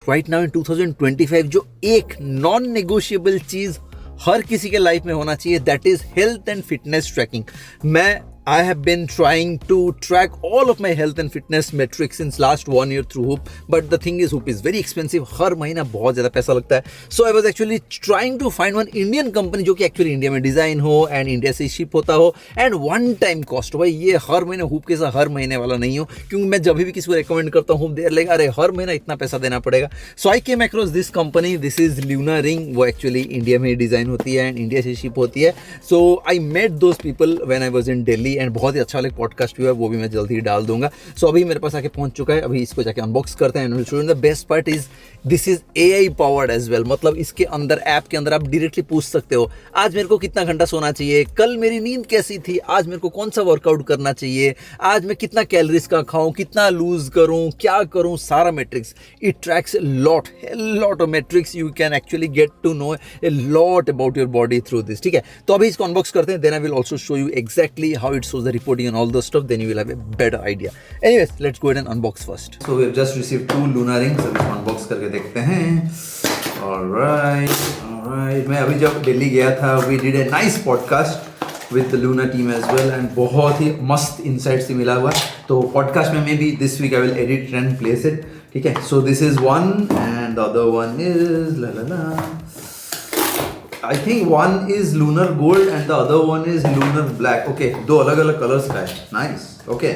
Right now in 2025 जो एक non negotiable चीज हर किसी के लाइफ में होना चाहिए, that is health and fitness tracking. I have been trying to track all of my health and fitness metrics since last 1 year through Hoop, but the thing is Hoop is very expensive, हर महीना बहुत ज़्यादा पैसा लगता है। So I was actually trying to find one Indian company जो कि actually India में design हो एंड इंडिया से शिप होता हो एंड वन टाइम कॉस्ट हो। भाई ये हर महीने Hoop के साथ हर महीने वाला नहीं हो, क्योंकि मैं जब भी किसी को रिकमेंड करता हूँ देर लेगा अरे हर महीना इतना पैसा देना पड़ेगा। So I came across this company, this is Luna ring. वो एक्चुअली इंडिया में डिज़ाइन होती है एंड इंडिया से शिप होती है। So I met those people when I was in Delhi and बहुत ही अच्छा वाला पॉडकास्ट भी है, वो भी मैं जल्दी ही डाल दूंगा। सो अभी मेरे पास आके पहुंच चुका है, अभी इसको जाके अनबॉक्स करते हैं। The best part is this is AI powered as well, मतलब इसके अंदर ऐप के अंदर आप डायरेक्टली पूछ सकते हो आज मेरे को कितना घंटा सोना चाहिए, कल मेरी नींद कैसी थी, आज मेरे को कौन सा वर्कआउट करना चाहिए, आज मैं कितना कैलोरीज का खाऊं, कितना लूज करूं, क्या करूं, सारा metrics. It tracks lot of metrics. You can actually get to know a lot about your body through this. ठीक है, तो अभी इसको अनबॉक्स करते हैं, then I will also show you exactly how it shows the reporting and all the stuff, then you will have a better idea. Anyways, let's go ahead and unbox first. So we have just received 2 Luna rings, अभी इसको unbox करके देखते हैं। Alright, मैं अभी जब दिल्ली गया था, we did a nice podcast with the Luna team as well and बहुत ही मस्त insights मिला हुआ। तो podcast में maybe this week I will edit and place it। ठीक है, so this is one and the other one is I think one is lunar gold and the other one is lunar black. Okay, दो अलग अलग colours का है। Nice. Okay.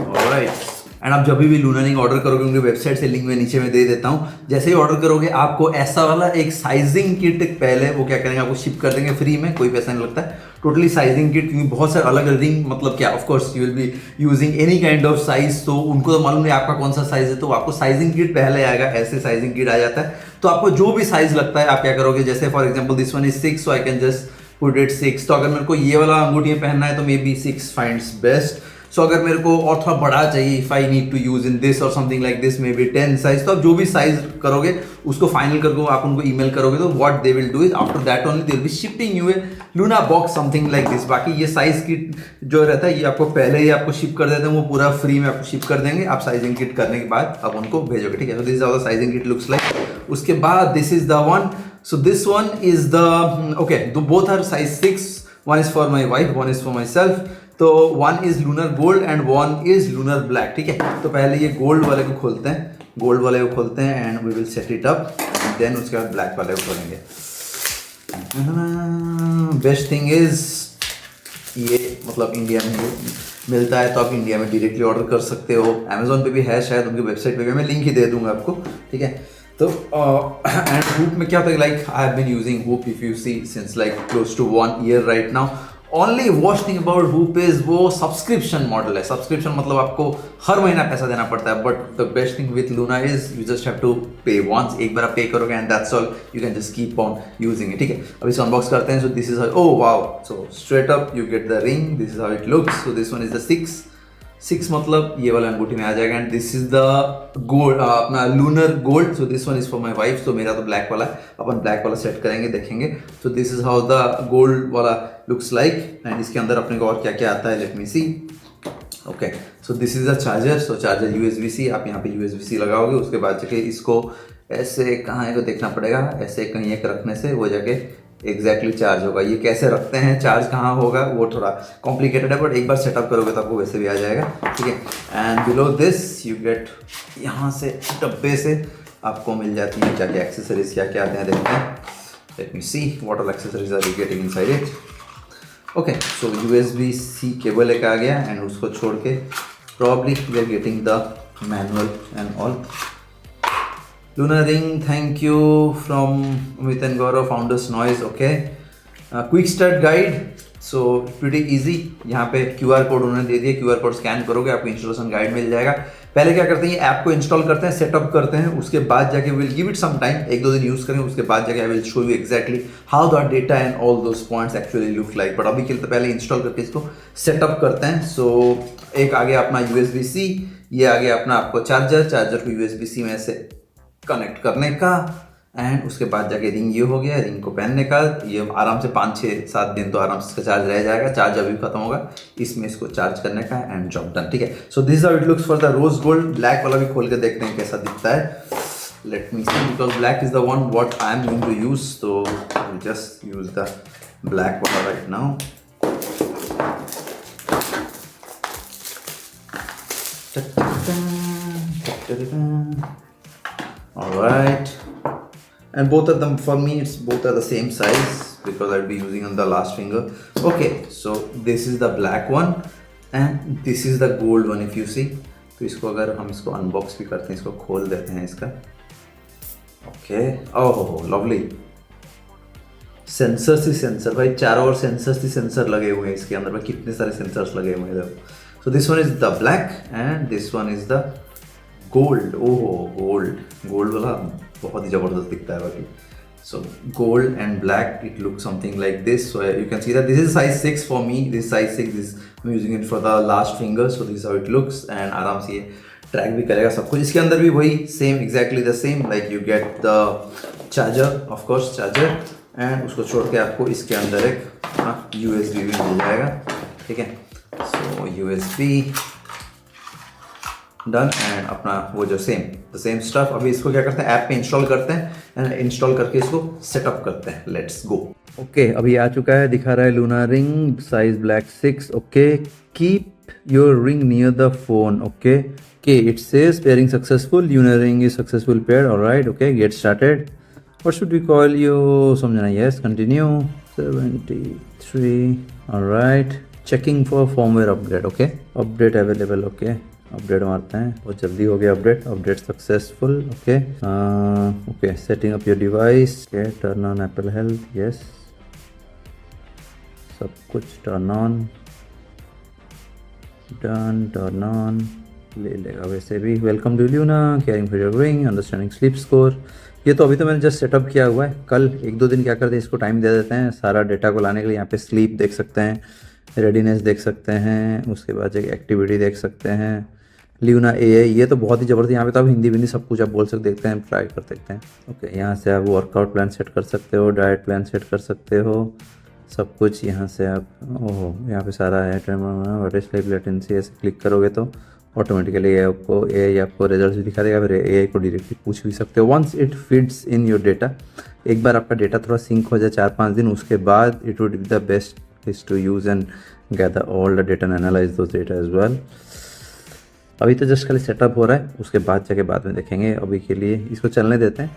Alright. And आप जब भी लूना रिंग ऑर्डर करोगे उनकी वेबसाइट से लिंक मैं नीचे में दे देता हूँ। जैसे ही ऑर्डर करोगे आपको ऐसा वाला एक साइजिंग किट पहले वो क्या करेंगे, आपको शिप कर देंगे फ्री में, कोई पैसा नहीं लगता है। टोटली साइजिंग किट, क्योंकि बहुत सारे अलग अलग रिंग, मतलब क्या of course you will be using any kind of size, तो उनको तो मालूम नहीं आपका कौन सा साइज है, तो आपको साइजिंग किट पहले आएगा। ऐसे साइजिंग किट आ जाता है, तो आपको जो भी साइज लगता है आप क्या करोगे, जैसे for example this one is 6, so I can just put it 6। तो अगर मेरे को ये वाला अंगूठी में पहनना है तो maybe 6 finds best. So अगर मेरे को और थोड़ा बड़ा चाहिए, if I need to use in this और something like this, maybe 10 size, तो आप जो भी साइज करोगे उसको फाइनल करके आप उनको ईमेल करोगे तो what they will do is after that only they will be shipping U A Luna box something like this. बाकी ये साइज किट जो रहता है ये आपको पहले ही आपको शिप कर देते हैं, वो पूरा फ्री में आपको शिप कर देंगे। आप साइजिंग किट करने के बाद आप उनको भेजोगे। ठीक है, so this is how the sizing kit looks like. उसके बाद this is the one, so this one is the okay, both are size 6, one is for my wife, one is for myself. तो one is lunar gold and one is lunar black. ठीक है, तो पहले ये gold वाले को खोलते हैं, गोल्ड वाले को खोलते हैं and we will set it up, then उसके बाद ब्लैक वाले को खोलेंगे। बेस्ट थिंग इज ये मतलब इंडिया में मिलता है, तो आप इंडिया में डायरेक्टली ऑर्डर कर सकते हो। अमेजोन पे भी है शायद, उनकी वेबसाइट पे भी, मैं लिंक ही दे दूंगा आपको। ठीक है, तो एंड Hoop में क्या होता है, like I have been using Hoop if you see since like close to 1 year right now. Only worst thing about Hoop is वो सब्सक्रिप्शन मॉडल है। सब्सक्रिप्शन मतलब आपको हर महीना पैसा देना पड़ता है, but the best thing with Luna is you just have to pay once, एक बार आप पे करोगे and that's all, you can just keep on using it. ठीक है, अब इसको अनबॉक्स करते हैं। So this is oh wow, so straight up you get the ring, this is how it looks. So this one is the 6 मतलब ये वाला अंगूठी में आ जाएगा and this is the gold, अपना lunar gold. So this one is for my wife, तो मेरा तो ब्लैक वाला है, अपन ब्लैक वाला सेट करेंगे, देखेंगे। So this is how the gold वाला लुक्स लाइक एंड इसके अंदर अपने को और क्या क्या आता है, let me see. Okay, so this is a charger. So charger USB-C, आप यहाँ पे USB-C लगाओगे, उसके बाद जाके इसको ऐसे कहाँ है को देखना पड़ेगा, ऐसे कहीं एक रखने से वो जाके एग्जैक्टली चार्ज होगा। ये कैसे रखते हैं, चार्ज कहाँ होगा, वो थोड़ा कॉम्प्लिकेटेड है, बट एक बार सेटअप करोगे तो आपको वैसे भी आ जाएगा। ठीक है, and below this you get, यहाँ से डब्बे से आपको मिल जाती है क्या क्या एक्सेसरीज, क्या क्या आते हैं देखते हैं। Let me see what all accessories are you getting inside it. Okay, so USB-C cable एक आ गया एंड उसको छोड़ के probably we are getting the manual and all. Luna ring, thank you from Amit and Gaurav, Founders Noise. Okay, quick start guide, so pretty easy. यहाँ पे QR code उन्होंने दे दिया, QR कोड स्कैन करोगे आपको installation guide मिल जाएगा। पहले क्या करते हैं, ये ऐप को इंस्टॉल करते हैं, सेटअप करते हैं, उसके बाद जाके will give it some time, 1-2 दिन यूज करेंगे, उसके बाद जाके I will show you exactly how the data and all those points actually look like. But अभी के लिए तो पहले इंस्टॉल करके इसको सेटअप करते हैं। सो एक आ गया अपना USB-C, ये आ गया अपना आपको चार्जर को USB-C में से कनेक्ट करने का एंड उसके बाद जाके रिंग ये हो गया, रिंग को पहनने का। ये आराम से 5-6-7 दिन तो आराम से इसका चार्ज रह जाएगा, चार्ज अभी खत्म होगा, इसमें इसको चार्ज करने का एंड जॉब डन। ठीक है, so this how it looks for the rose gold. Black वाला भी खोल के देखते हैं कैसा दिखता है। let me see, because black is the one what I am going to use, so I'll just use the black one right now. All right, and both of them for me, it's both are the same size because I'll be using on the last finger. Okay, so this is the black one and this is the gold one. If you see, तो इसको अगर हम इसको unbox भी करते हैं, इसको खोल देते हैं इसका. ओके, ओह लवली. सेंसर्स ही सेंसर भाई, चारों ओर सेंसर्स ही सेंसर लगे हुए हैं इसके अंदर में. कितने सारे सेंसर्स लगे हुए हैं. So this one is the black and this one is the gold. Oh gold वाला बहुत ही ज़बरदस्त दिखता है बाकी. So gold and black, it looks something like this. So you can see that this is size 6 for me. This is size 6. I'm using it for the last finger. So this is how it looks. And आराम से ये track भी करेगा सब कुछ. इसके अंदर भी वही same, exactly the same. Like you get the charger, of course charger. And उसको छोड़ के आपको इसके अंदर एक USB भी मिल जाएगा. ठीक है. So USB डन एंड अपना वो जो द सेम स्टफ. अभी इसको क्या करते हैं, ऐप पे इंस्टॉल करते हैं एंड इंस्टॉल करके इसको सेटअप करते हैं. Let's go. ओके, अभी आ चुका है, दिखा रहा है Luna ring size black 6. Okay, keep your ring near the phone. Okay it says pairing successful, Luna ring is successful pair. Alright, okay get started. What should we call you, Somjana. Yes, continue. 73. Alright, checking for firmware upgrade. Okay, update available. Okay, update मारते हैं. बहुत जल्दी हो गया update successful. Okay, setting up your device. Okay, turn on Apple health. Yes, सब कुछ turn on. Done, turn on. ले लेगा वैसे भी. Welcome to Luna, caring for your ring, understanding sleep score. ये तो अभी तो मैंने जस्ट सेटअप किया हुआ है. कल 1-2 दिन क्या करते हैं, इसको टाइम दे देते हैं सारा डेटा को लाने के लिए. यहाँ पे स्लीप देख सकते हैं, रेडीनेस देख सकते हैं, उसके बाद एक एक्टिविटी देख सकते हैं. लूना AI, ये तो बहुत ही ज़बरदस्त. यहाँ पे तो आप हिंदी सब कुछ आप बोल सकते, देखते हैं, ट्राई कर सकते हैं. ओके, यहाँ से आप वर्कआउट प्लान सेट कर सकते हो, डाइट प्लान सेट कर सकते हो, सब कुछ यहाँ से आप. ओह, यहाँ पे सारा है. व्हाट इज स्लीप लेटेंसी, ऐसे क्लिक करोगे तो ऑटोमेटिकली AI आपको रिजल्ट भी दिखा देगा. फिर AI को डायरेक्टली पूछ भी सकते हो. Once it fits in your data, एक बार आपका डेटा थोड़ा सिंक हो जाए 4-5 दिन, उसके बाद it would be the best is to use and gather all the data and analyse those data as well. अभी तो जस्ट खाली सेटअप हो रहा है, उसके बाद जाके बाद में देखेंगे. अभी के लिए इसको चलने देते हैं.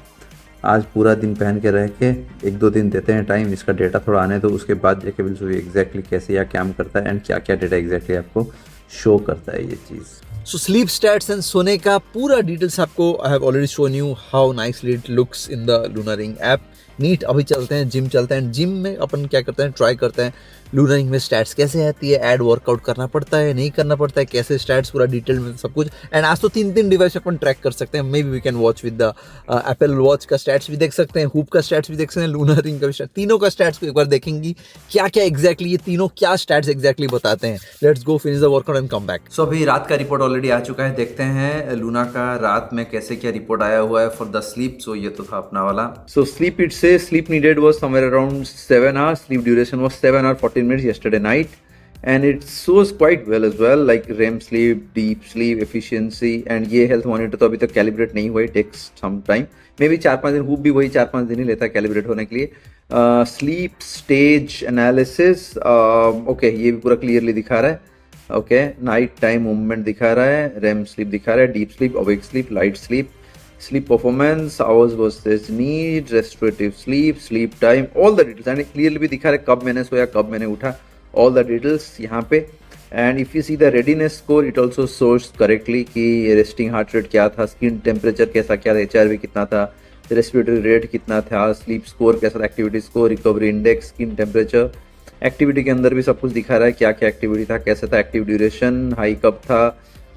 आज पूरा दिन पहन के रह के 1-2 दिन देते हैं टाइम, इसका डेटा थोड़ा आने दो. उसके बाद जाके बिल्कुल एग्जैक्टली कैसे या काम करता है एंड क्या क्या डेटा एग्जैक्टली आपको शो करता है ये चीज़. सो स्लीप स्टैट्स एंड सोने का पूरा डिटेल्स आपको I have already shown you how nicely it looks in the Luna ring app. Neat. अभी चलते हैं जिम, चलते हैं जिम में. अपन क्या करते हैं, ट्राई करते हैं लूना रिंग में स्टैट्स कैसे आती है, ऐड वर्कआउट करना पड़ता है नहीं करना पड़ता है, कैसे स्टैट्स पूरा डिटेल में सब कुछ. एंड आज तो 3 डिवाइस अपन ट्रैक कर सकते हैं. Maybe we can watch with the Apple watch का स्टैट्स भी देख सकते हैं, हुप का स्टैट्स भी देख सकते हैं, लूना रिंग का भी. तीनों का स्टैट्स को एक बार देखेंगी क्या क्या एग्जैक्टली ये तीनों क्या स्टैट्स एग्जैक्टली बताते हैं. Let's go finish the workout and come back. So अभी रात का रिपोर्ट ऑलरेडी आ चुका है. देखते हैं लूना का रात में कैसे क्या रिपोर्ट आया हुआ है फॉर द स्लीप. सो ये तो था अपना वाला. सो स्लीप, इट से sleep needed was somewhere around 7 hours. Sleep duration was 7 hours 14 minutes yesterday night, and it shows quite well as well, like REM sleep, deep sleep, efficiency. and ये health monitor तो अभी तक calibrate नहीं हुआ, it takes some time. Maybe 4-5 दिन, भी वही 4-5 दिन ही लेता है calibrate होने के लिए. Sleep stage analysis, okay, ये भी पूरा clearly दिखा रहा है. Okay, night time movement दिखा रहा है, REM sleep दिखा रहा है, deep sleep, awake sleep, light sleep. Sleep performance, hours versus need, restorative sleep, sleep time, all the details. and clearly भी दिखा रहा है कब मैंने सोया, कब मैंने उठा, all the details यहाँ पे. and if you see the readiness score, it also shows correctly कि resting heart rate क्या था, skin temperature कैसा क्या था, HRV कितना था, respiratory rate कितना था, sleep score कैसा था, activity score, recovery index, skin temperature. Activity के अंदर भी सब कुछ दिखा रहा है, क्या क्या एक्टिविटी था, कैसा था, एक्टिव ड्यूरेशन, हाई कब था.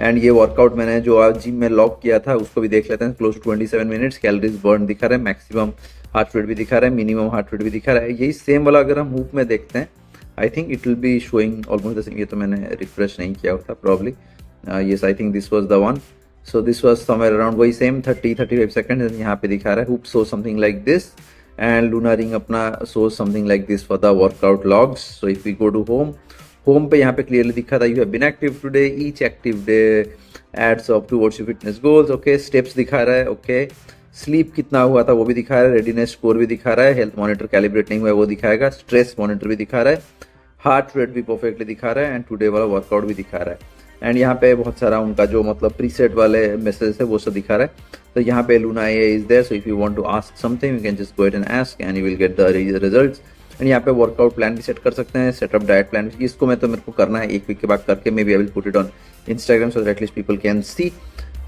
एंड ये वर्कआउट मैंने जो आज जिम में लॉक किया था उसको भी देख लेते हैं. Close to 27 minutes. Calories burn दिखा रहा है, मैक्सिमम हार्ट रेट भी दिखा रहा है, मिनिमम हार्ट रेट भी दिखा रहा है. यही सेम वाला अगर हम हुप में देखते हैं, I think it will be showing almost the same. ये तो मैंने रिफ्रेश नहीं किया था probably. Yes, I think this was the one. So this was somewhere around वही सेम 30-35 सेकंड यहाँ पे दिखा रहा है. Whoop show something like this and Luna ring अपना show something like this for the workout logs. So if we go to home पे यहाँ पे क्लियरली दिखा था, you have been active today, each active day adds up towards your fitness goals. Okay, steps दिखा रहा है. Okay, sleep कितना हुआ था वो भी दिखा रहा है, रेडीनेस स्कोर भी दिखा रहा है, हेल्थ मॉनिटर कैलिब्रेट नहीं हुआ है वो दिखाएगा, स्ट्रेस मॉनिटर भी दिखा रहा है, हार्ट रेट भी परफेक्टली दिखा रहा है एंड टुडे वाला वर्कआउट भी दिखा रहा है। एंड यहाँ पे बहुत सारा उनका जो मतलब प्रीसेट वाले मैसेज है वो सब दिखा रहा है। तो यहाँ पे Luna A is there, so if you want to ask something you can just go and ask and you will get the results. And यहाँ पे वर्कआउट प्लान भी सेट कर सकते हैं, सेटअप डाइट प्लान, इसको मैं तो मेरे को करना है 1 वीक के बाद करके, maybe I will put it on Instagram so that at least people can see.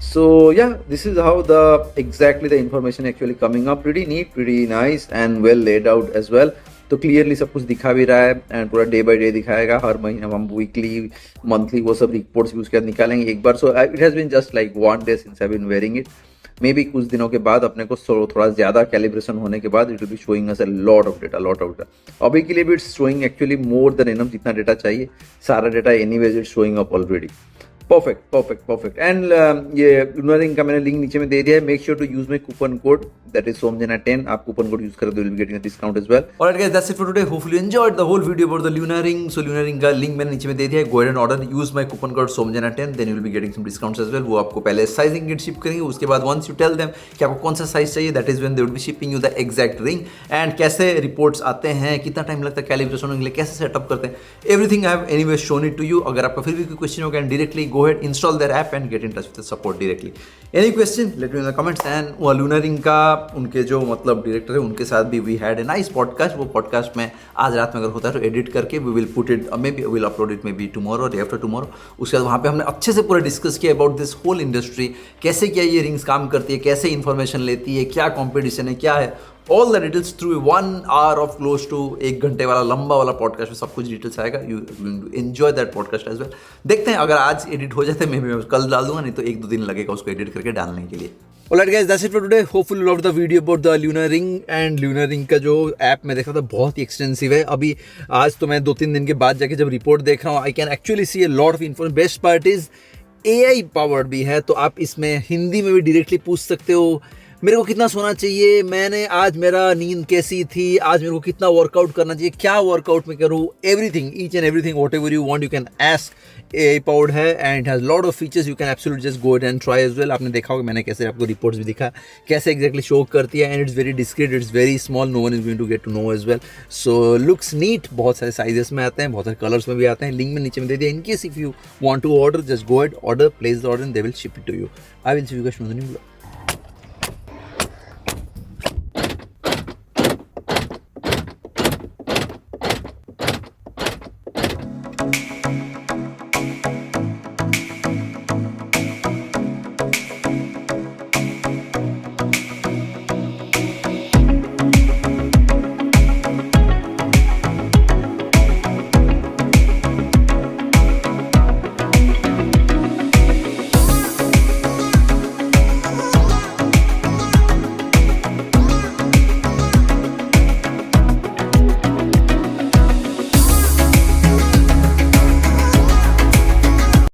So yeah, this is how the exactly the information actually coming up, pretty neat, pretty nice and well laid out as well. तो clearly सब कुछ दिखा भी रहा है and पूरा day by day दिखाएगा, हर महीने हम वीकली मंथली वो सब रिपोर्ट्स भी उसके बाद निकालेंगे एक बार। So it has been just like 1 day since I've been wearing it. Maybe कुछ दिनों के बाद अपने को थोड़ा ज़्यादा कैलिब्रेशन होने के बाद it will be showing us a lot of data. अभी के लिए भी it's showing actually more than enough, जितना डेटा चाहिए सारा data anyways it's showing up already. Perfect and ये लूनरिंग का मैंने लिंक नीचे में दे दिया है। Make sure to use my coupon code that is somjana10, आप कूपन कोड यूज करें तो will be getting a discount as well. Alright guys, that's it for today, hopefully you enjoyed the whole video about the Luna ring. So Luna ring का link मैंने नीचे में दे दिया है, go and order, use my coupon code somjana10, then you will be getting some discounts as well. वो आपको पहले साइजिंग किट शिप करेंगे, उसके बाद वंस यू टेल देम कि आपको कौन सा साइज चाहिए, that is when they would be shipping you the exact ring and कैसे रिपोर्ट्स आते हैं, कितना टाइम लगता है कैलिब्रेशन होने के लिए, कैसे सेटअप करते हैं, everything I have anyway shown it to you. अगर आपका फिर भी कोई क्वेश्चन हो, can directly go ahead install their app and get in touch with support directly. Any question let me know in the comments. And वो Luna ring का उनके जो मतलब डायरेक्टर है उनके साथ भी we had a nice podcast. वो पॉडकास्ट में आज रात में अगर होता है तो एडिट करके we will put it, maybe will upload it maybe tomorrow day after tomorrow. उसके बाद वहाँ पे हमने अच्छे से पूरा डिस्कस किया अबाउट दिस होल इंडस्ट्री, कैसे क्या ये रिंग्स काम करती है, कैसे इन्फॉर्मेशन लेती है, क्या कॉम्पिटिशन है, क्या है, all the details through 1 hour of close to 1 घंटे वाला लंबा वाला पॉडकास्ट में सब कुछ डिटेल्स आएगा। You enjoy that podcast as well. देखते हैं अगर आज एडिट हो जाता है मे बी मैं कल डाल दूंगा, नहीं तो 1-2 दिन लगेगा उसको एडिट करके डालने के लिए। Alright guys, that's it for today. Hopefully you loved the video about the Lunar Ring and Lunar Ring का जो ऐप मैं देख रहा था बहुत ही एक्सटेंसिव है। अभी आज तो मैं 2-3 दिन के बाद जाके जब रिपोर्ट देख रहा हूँ I can actually see a lot of information. Best part is AI powered भी है, तो आप इसमें हिंदी में भी डायरेक्टली पूछ सकते हो मेरे को कितना सोना चाहिए, मैंने आज मेरा नींद कैसी थी, आज मेरे को कितना वर्कआउट करना चाहिए, क्या वर्कआउट में करूँ, everything, each and everything whatever you want you can ask. AI powered है and has lot of features, you can absolutely just go and try as well. आपने देखा होगा मैंने कैसे आपको रिपोर्ट्स भी दिखा कैसे एक्जैक्टली शो करती है and it's very discreet, it's very small, no one is going to get to know as well. So looks neat, बहुत सारे साइजेस में आते हैं, बहुत सारे कलर्स में भी आते हैं, लिंक में नीचे में दे दिया। In case if you want to order just go and order, place the order and they will ship it to you. I will see you guys in the new vlog.